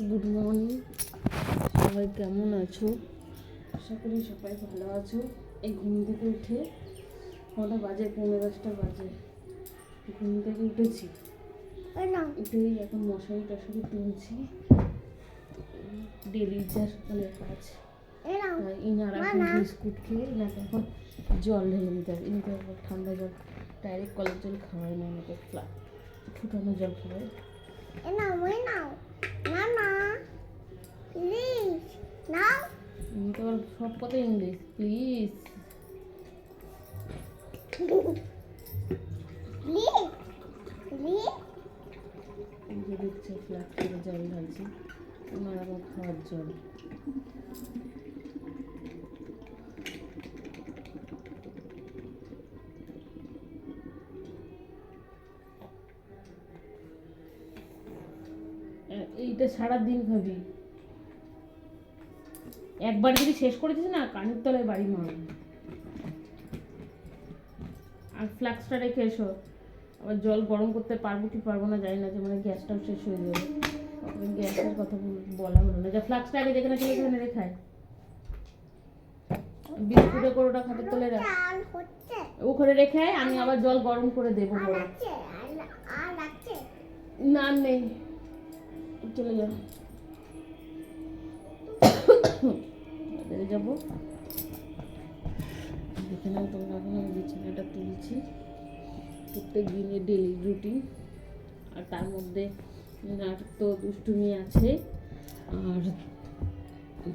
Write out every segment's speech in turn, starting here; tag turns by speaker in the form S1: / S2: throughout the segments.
S1: Good morning. সবাই কেমন আছো? আশা করি সবাই ভালো আছো। এই ঘুম থেকে উঠে কটা বাজে, 10:30 বাজে। ঘুম থেকে উঠেছি, উঠেই এখন মশারি টশারি তুলছি। ডেলি যা সকালের কাজ। ইনার এখন বিস্কুট খেয়ে ইনাকে এখন জল ঢেলে নিতে হবে। ইনাকে এখন ঠান্ডা জল, ডাইরেক্ট কলের জল খাওয়াই না, এনাকে ফুটানো জল খাওয়াই। তো সব কথা ইংলিশ, প্লিজ দেখছে ফ্ল্যাট করে জল ঢালছি, ওনার আবার খাওয়ার জল। এইটা সারাদিন খাবি, একবার যদি শেষ করে দিস না কানের তলায় বাড়ি মারব। আর ফ্লাক্সটা রেখে এসো, আবার জল গরম করতে পারবো কি পারবো না জানি না, যে মানে গ্যাসটাও শেষ হয়ে যাবে। গ্যাসের কথা বলা হলো না, যা ফ্লাক্সটা আগে যেখানে ছিল সেখানে রেখায়। বিস্কুটের কোটোটা খাটের তলে রাখ, ওখানে রেখে আমি আবার জল গরম করে দেবো। না নেই, চলে যাও, বাজারে যাবো। দেখে নাও তোমরা, এখন আমি বিছানাটা তুলছি। প্রত্যেক দিনের ডেলি রুটিন, আর তার মধ্যে তো দুষ্টুমি আছে। আর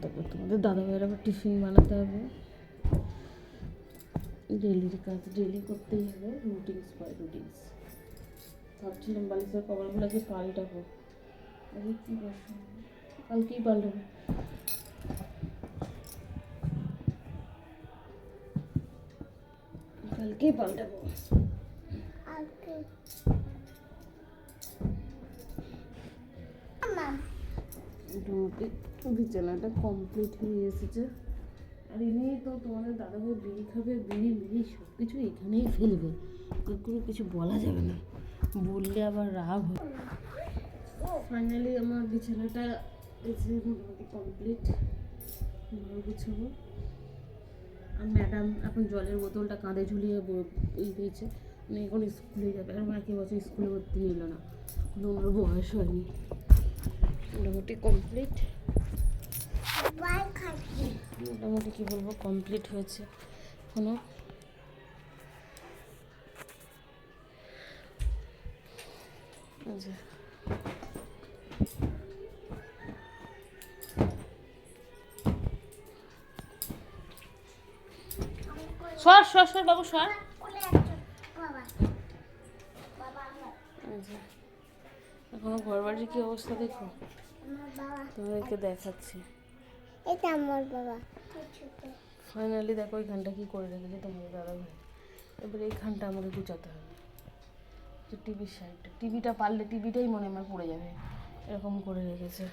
S1: তারপর তোমাদের দাদাভাইয়ের আবার টিফিন বানাতে হবে। ডেলির কাজ ডেলি করতেই হবে, রুটিনস বাই রুটিনস। ভাবছিলাম বালিশের কভারগুলোকে পাল্টাবো, আরে কী বসো, কালকেই পাল্টাবো। কালকেই পাল্টাবো। মোটামুটি বিছানাটা কমপ্লিট হয়ে এসেছে। আর এমনি তো তোমাদের দাদাভাই বিড়ি খাবে, বিড়ি সব কিছু এখানেই ফেলবে, কোনো কিছু বলা যাবে না, বললে আবার রাগ হয়। ফাইনালি আমার বিছানাটা এসে মোটামুটি কমপ্লিট, গুছাবো। আর ম্যাডাম এখন জলের বোতলটা কাঁধে ঝুলিয়ে দিয়েছে, মানে এখন স্কুলে যাবে। আর একই বছর স্কুলে ভর্তি নিল না, ওনার বয়স হয়নি। মোটামুটি কমপ্লিট, মোটামুটি কী বলবো, কমপ্লিট হয়েছে। এখনো সর সর সর বাবু সর। এখনো ঘর বাড়ির কি অবস্থা দেখো, তোমাদেরকে দেখাচ্ছি।
S2: এটা আমার বাবা।
S1: ফাইনালি দেখো এইখানটা কি করে রেখেছে তোমাদের দাদাভাই। এবার এইখানটা আমাকে গুছাতে হবে, যে টিভির সাইডটা, টিভিটা পারলে টিভিটাই মনে আমার পড়ে যাবে, এরকম করে রেখেছে।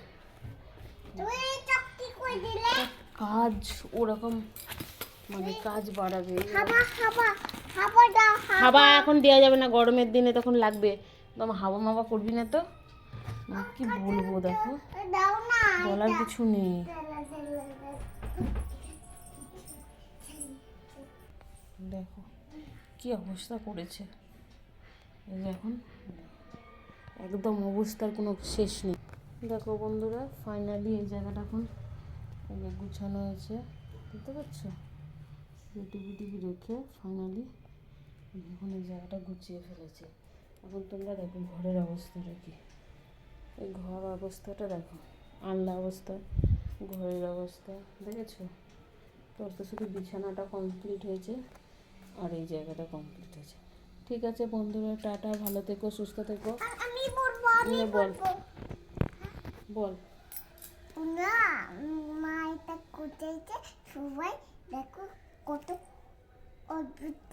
S1: কাজ ওরকম, মানে কাজ বাড়াবে। হাওয়া এখন দেওয়া যাবে না, গরমের দিনে তখন লাগবে। তোমার হাওয়া মাওয়া করবি না তো, কি বলবো, দেখো বলার কিছু নেই। দেখো কি অবস্থা করেছে, এখন একদম অবস্থার কোনো শেষ নেই। দেখো বন্ধুরা, ফাইনালি এই জায়গাটা এখন গুছানো হয়েছে, বুঝতে পারছো? টিভি রেখে ফাইনালি এখন এই জায়গাটা গুছিয়ে ফেলেছে। এখন তোমরা দেখো ঘরের অবস্থাটা কি, এই ঘর অবস্থাটা দেখো, আনলা অবস্থা, ঘরের অবস্থা দেখেছো? তোর তো শুধু বিছানাটা কমপ্লিট হয়েছে আর এই জায়গাটা কমপ্লিট হয়েছে। ঠিক আছে বন্ধুরা, টাটা, ভালো থেকো, সুস্থ থেকো। বল বল
S2: না, মা এটা কোথায় সবাই দেখো কত অদ্ভুত।